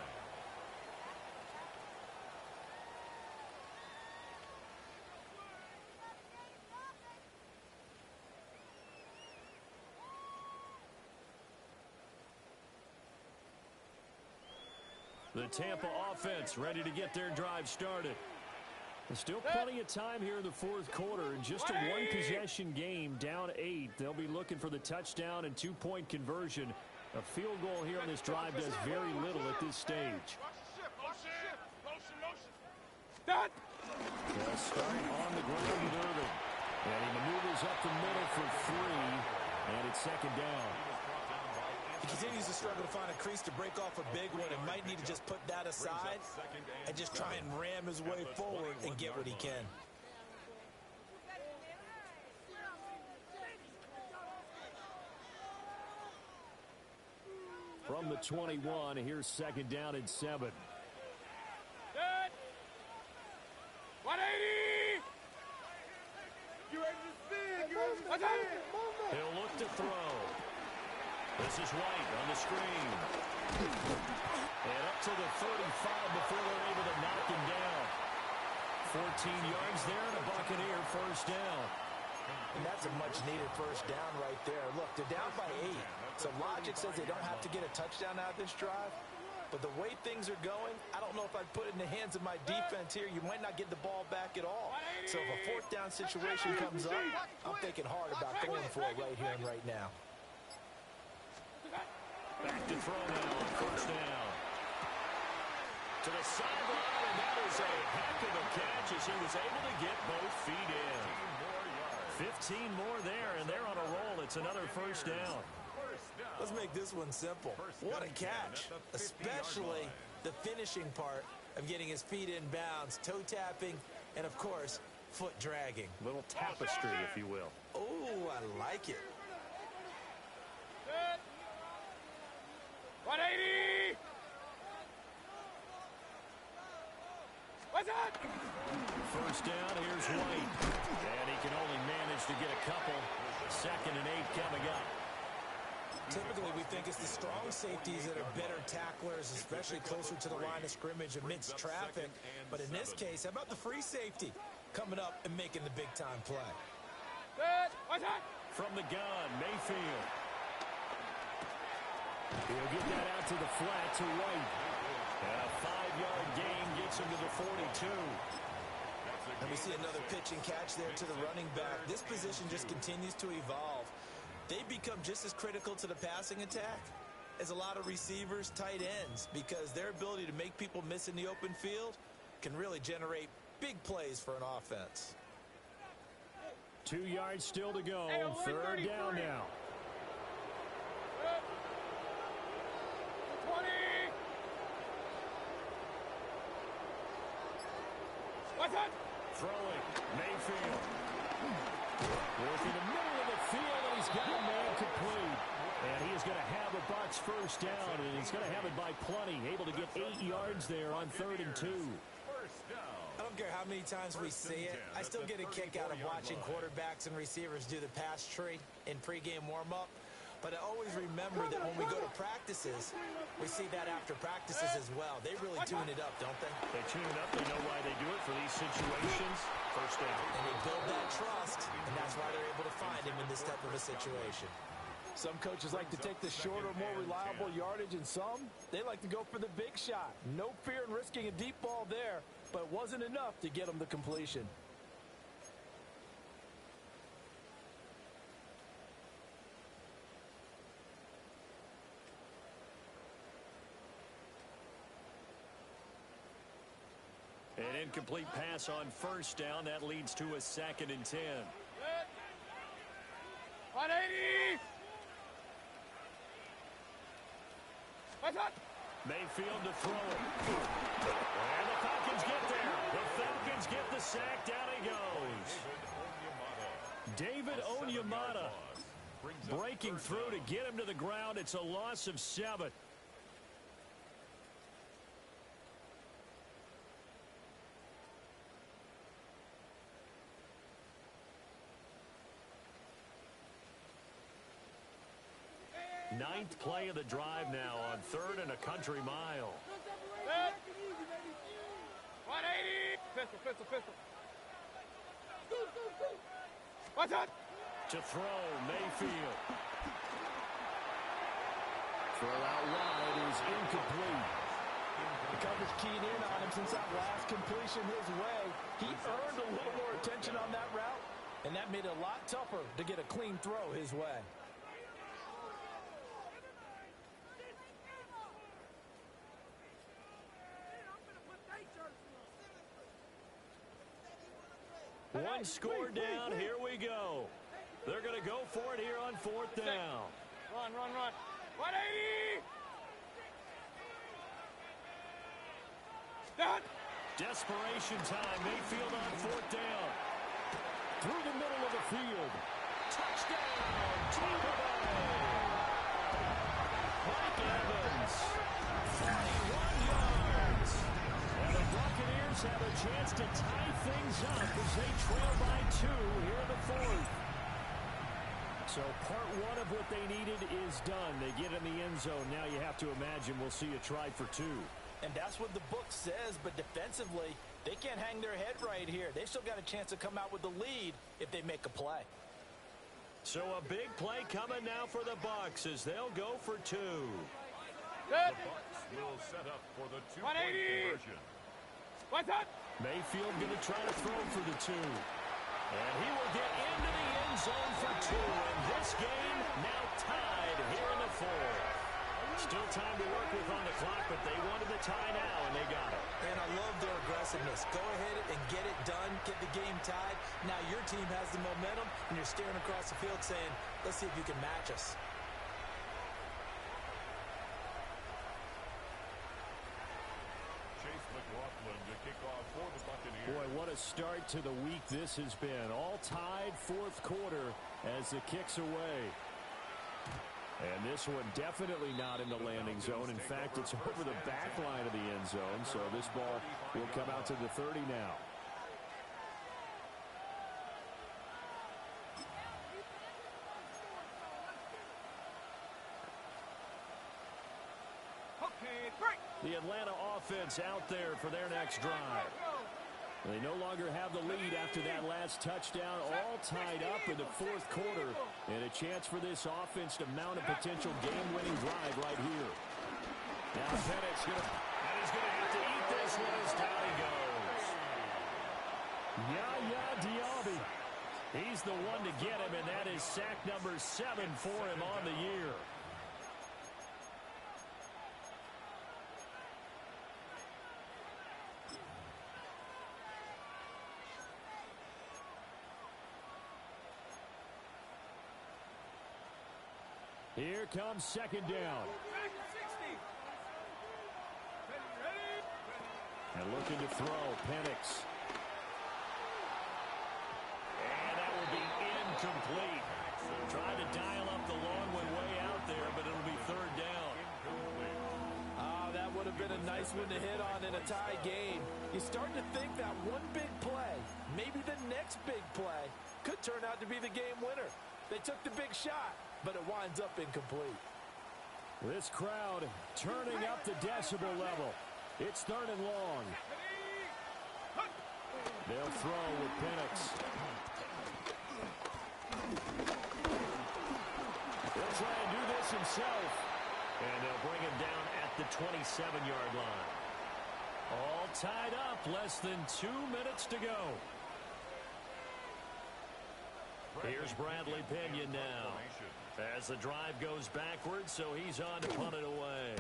The Tampa offense ready to get their drive started. There's still plenty of time here in the 4th quarter. In just a one-possession game, down 8. They'll be looking for the touchdown and 2-point conversion. A field goal here on this drive does very little at this stage. Done. They'll start on the ground with Irving. And he maneuvers up the middle for 3. And it's 2nd down. He continues to struggle to find a crease to break off a big one and might need to just put that aside and just try and ram his way forward and get what he can. From the 21, here's 2nd down and 7. Good. 180. You ready to spin? You ready to spin? He'll look to throw. This is White on the screen. And up to the 35 before they're able to knock him down. 14 yards there and a Buccaneer first down. And that's a much-needed first down right there. Look, they're down by 8. So logic says they don't have to get a touchdown out of this drive. But the way things are going, I don't know if I'd put it in the hands of my defense here. You might not get the ball back at all. So if a 4th down situation comes up, I'm thinking hard about going for it right here and right now. Back to throw now on first down. To the sideline, and that is a heck of a catch as he was able to get both feet in. 15 more there, and they're on a roll. It's another first down. Let's make this one simple. What a catch, especially the finishing part of getting his feet in bounds, toe tapping, and of course, foot dragging. Little tapestry, if you will. Oh, I like it. 180! What's that? First down, here's White. And he can only manage to get a couple. 2nd and 8 coming up. Typically, we think it's the strong safeties that are better tacklers, especially closer to the line of scrimmage amidst traffic. But in this case, how about the free safety coming up and making the big-time play? What's that? From the gun, Mayfield. He'll get that out to the flat to White. And a 5-yard gain gets him to the 42. And we see another pitch and catch there to the running back. This position just continues to evolve. They become just as critical to the passing attack as a lot of receivers, tight ends, because their ability to make people miss in the open field can really generate big plays for an offense. 2 yards still to go. Hey, 3rd down now. 20! What's that? Throwing, Mayfield. Working the middle of the field, and he's got a man complete. And he is going to have a Bucs first down, and he's going to have it by plenty. Able to get 8 yards there on 3rd and 2. I don't care how many times we see it. I still get a kick out of watching quarterbacks and receivers do the pass tree in pregame warm-up. But I always remember that when we go to practices, we see that after practices as well. They really tune it up, don't they? They tune it up. They know why they do it for these situations. First down. And they build that trust, and that's why they're able to find him in this type of a situation. Some coaches like to take the shorter, more reliable yardage, and some, they like to go for the big shot. No fear in risking a deep ball there, but it wasn't enough to get them the completion. An incomplete pass on first down. That leads to a 2nd and 10. 180! What's that? Mayfield to throw it. And the Falcons get there. The Falcons get the sack. Down he goes. David Onyemata breaking through to get him to the ground. It's a loss of 7. Ninth play of the drive now on 3rd and a country mile. 180! Pistol. What's that? To throw, Mayfield. Throw out wide is incomplete. The coverage keyed in on him since that last completion his way. He earned a little more attention on that route, and that made it a lot tougher to get a clean throw his way. One score down. Here we go. They're going to go for it here on 4th down. Run. 180! That! Desperation time. Mayfield on 4th down. Through the middle of the field. Touchdown, Tampa Bay. Mike Evans, 41 yards. And the Buccaneers have a chance to tie things up as they trail by 2 here in the 4th. So part 1 of what they needed is done. They get in the end zone. Now you have to imagine we'll see a try for 2. And that's what the book says, but defensively, they can't hang their head right here. They've still got a chance to come out with the lead if they make a play. So a big play coming now for the Bucs as they'll go for 2. Good. The Bucs will set up for the 2-point 180. conversion. What's that? Mayfield going to try to throw for the 2. And he will get into the end zone for 2. And this game now tied here in the 4th. Still time to work with on the clock, but they wanted the tie now, and they got it. And I love their aggressiveness. Go ahead and get it done, get the game tied. Now your team has the momentum, and you're staring across the field saying, let's see if you can match us. start to the week this has been. All tied fourth quarter as the kick's away. And this one definitely not in the landing zone. In fact, it's over the back line of the end zone, so this ball will come out to the 30 now. The Atlanta offense out there for their next drive. They no longer have the lead after that last touchdown, all tied up in the fourth quarter, and a chance for this offense to mount a potential game-winning drive right here. Now Penix he's going to have to eat this one as down he goes. Yaya Diaby. He's the one to get him, and that is sack number 7 for him on the year. Here comes second down. And looking to throw, Penix. And that will be incomplete. Trying to dial up the long one way out there, but it'll be third down. Oh, that would have been a nice one to hit on in a tie game. You start to think that one big play, maybe the next big play, could turn out to be the game winner. They took the big shot, but it winds up incomplete. This crowd turning up the decibel level. It's third and long. They'll throw with Penix. He'll try and do this himself. And they'll bring him down at the 27-yard line. All tied up, less than 2 minutes to go. Here's Bradley Pinion now. As the drive goes backwards, so he's on to punt it away.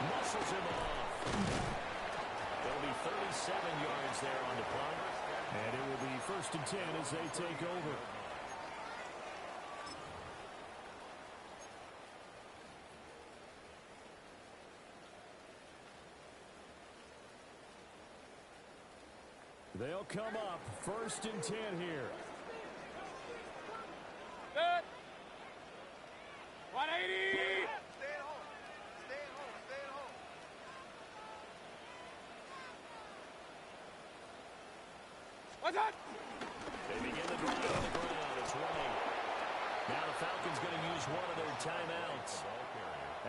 Muscles him off. There'll be 37 yards there on the punt. And it will be 1st and 10 as they take over. They'll come up 1st and 10 here. Good. 180. Stay at home. Stay at home. Stay at home. What's that? They begin the drive on the ground. It's 1-8. Now the Falcons going to use one of their timeouts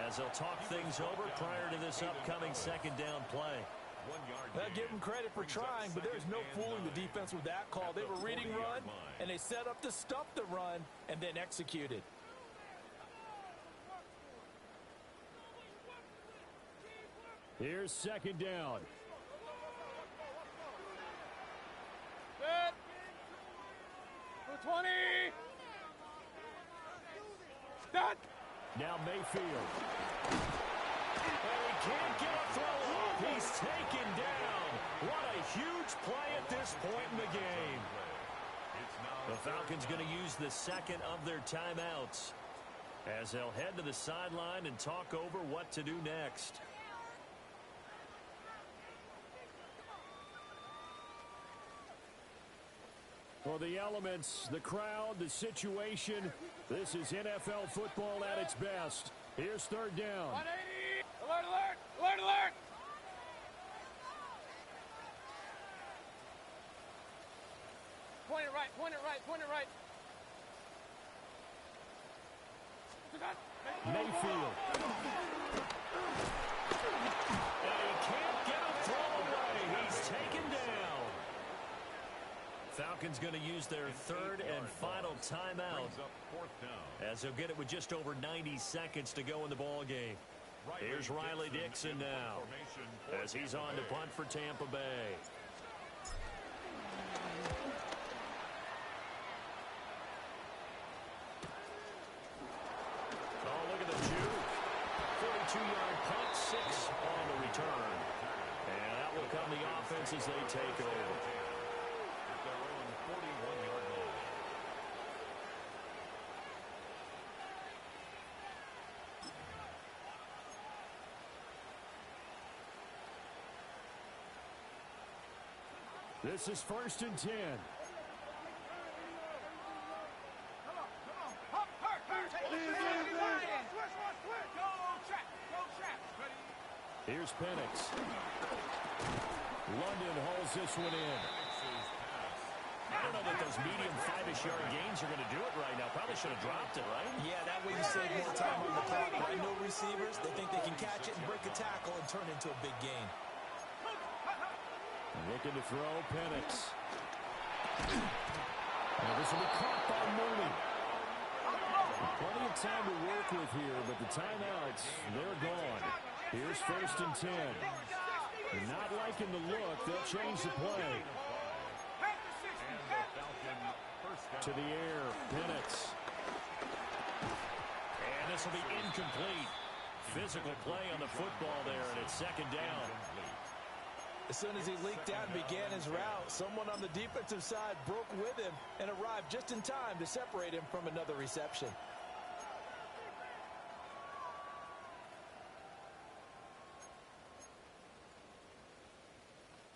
as they'll talk things over prior to this upcoming second down play. They'll give them credit for trying, but there's no fooling the defense with that call. They were reading run, and they set up to stop the run and then executed. Here's second down. Good. 220. Done. Now Mayfield. And he can't get a throw off. He's taken down. What a huge play at this point in the game. The Falcons going to use the second of their timeouts as they'll head to the sideline and talk over what to do next. For the elements, the crowd, the situation, this is NFL football at its best. Here's third down. 180. Alert, alert. Alert, alert. Point it right, point it right, point it right. Mayfield. And he can't get a throw away. He's taken down. Falcons going to use their third and final timeout as they'll get it with just over 90 seconds to go in the ball game. Here's Riley Dixon now as he's on to punt for Tampa Bay. Oh, look at the juke. 42-yard punt, 6 on the return. And that will come the offense as they take over. This is 1st and 10. Here's Penix. London holds this one in. I don't know that those medium 5-ish yard gains are going to do it right now. Probably should have dropped it, right? Yeah, that way you save more time on the clock. Right, no receivers. They think they can catch it and break a tackle and turn into a big gain. Looking to throw, Penix. Now this will be caught by Mooney. Plenty of time to work with here, but the timeouts, they're gone. Here's 1st and 10. They're not liking the look. They'll change the play. To the air, Penix. And this will be incomplete. Physical play on the football there, and it's 2nd down. As soon as he leaked out and began his route, someone on the defensive side broke with him and arrived just in time to separate him from another reception.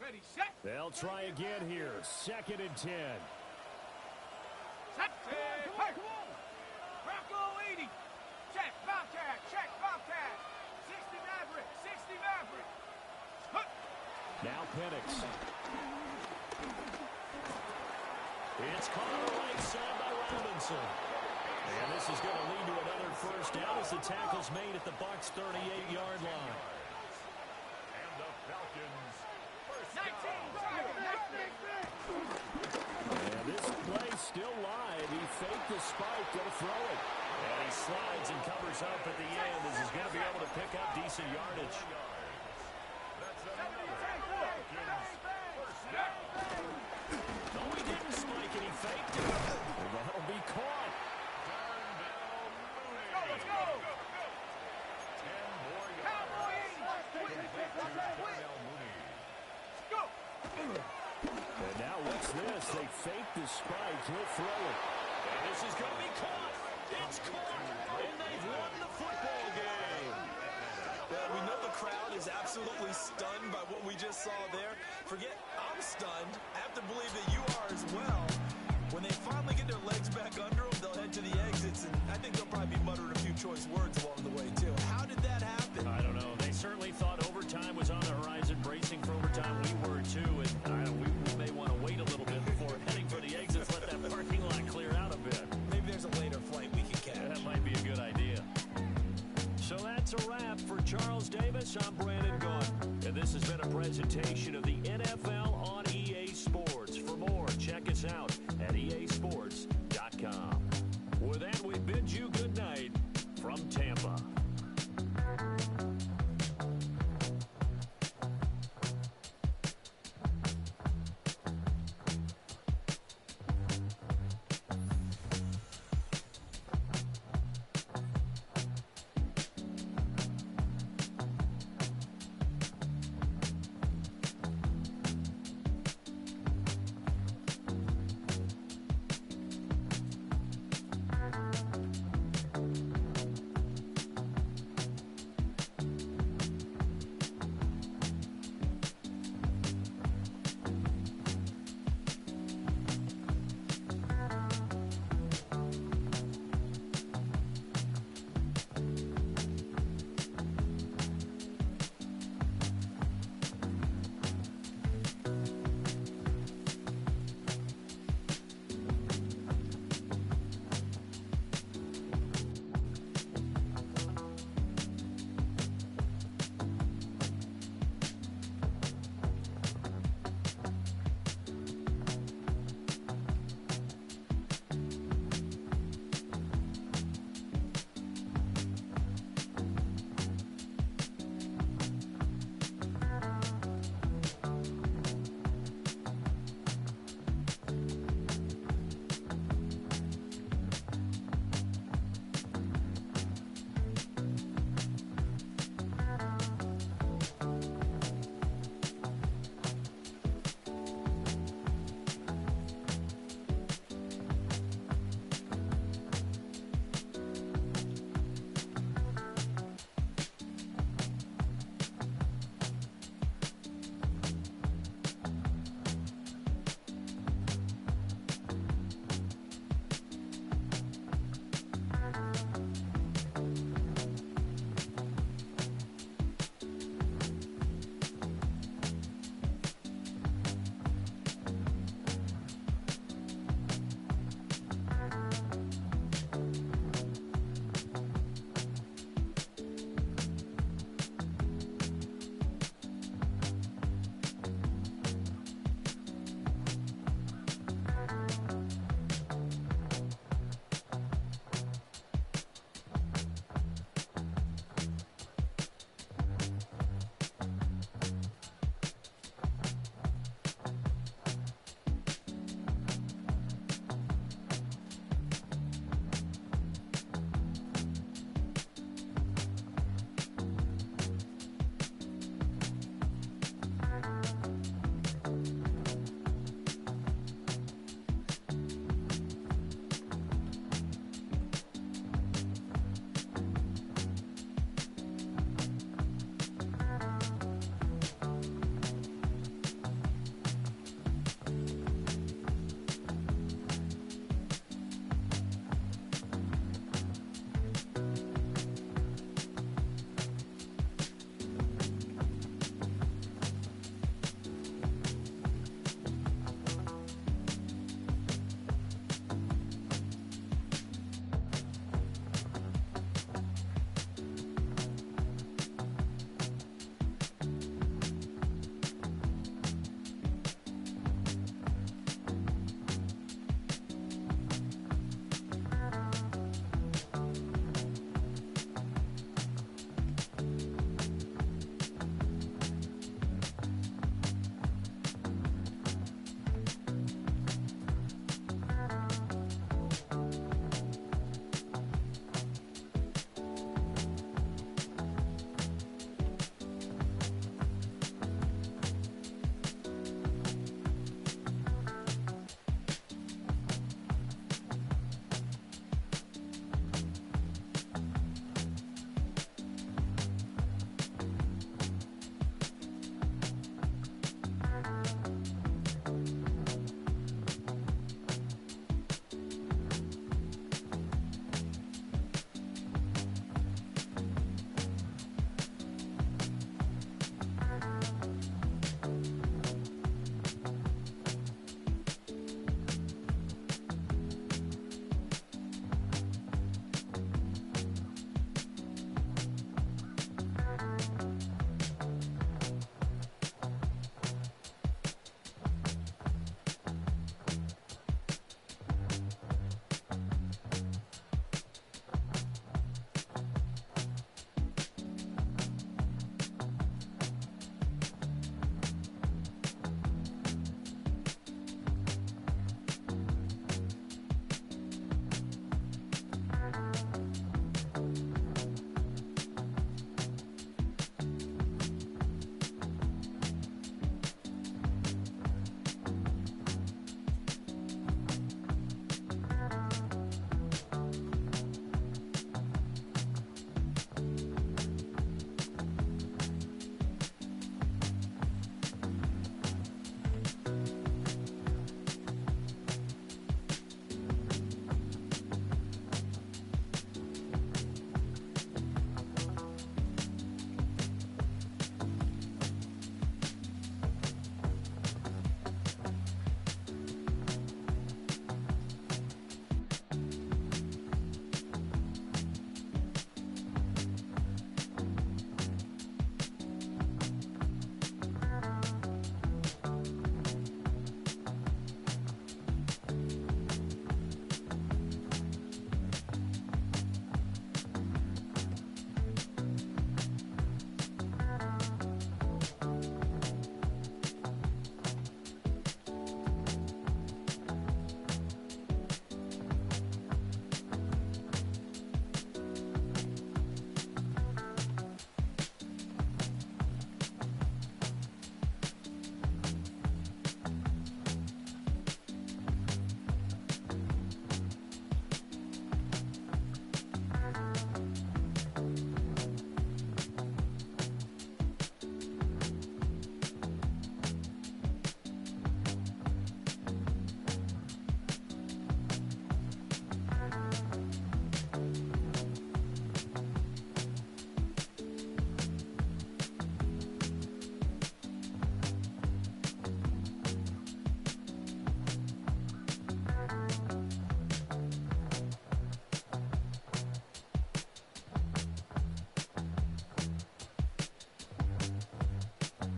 Ready, set. They'll try again here. 2nd and 10. Set. Hey, come on. Bronco 80. Check, Bobcat. Check, Bobcat. 60 Maverick. 60 Maverick. Now Penix. It's caught on the right side by Robinson. And this is going to lead to another 1st down as the tackle's made at the Bucs' 38-yard line. And the Falcons. 19. And this play still live. He faked the spike. Going to throw it. And he slides and covers up at the end as he's going to be able to pick up decent yardage. That's another Falcons first down. No, he didn't spike it. He faked it. And that'll be caught. Let's go. 10 more Cowboy yards. 80. Go. And now what's this? They fake the spike. He'll throw it. And this is going to be caught. It's caught. And they've won the football game. Well, we know the crowd is absolutely stunned by what we just saw there. Forget I'm stunned. I have to believe that you are as well. When they finally get their legs back under them, they'll head to the exits, and I think they'll probably be muttering a few choice words along the way, too. How did that happen? I don't know. They certainly thought overtime was on the horizon, bracing for overtime. We were, too. And we may want to wait a little bit before heading for the exits, let that parking lot clear out a bit. Maybe there's a later flight we can catch. That might be a good idea. So that's a wrap for Charles Davis. I'm Brandon Gunn. And this has been a presentation of the NFL on EA Sports. For more, check us out at easports.com. With that, we bid you good night from Tampa.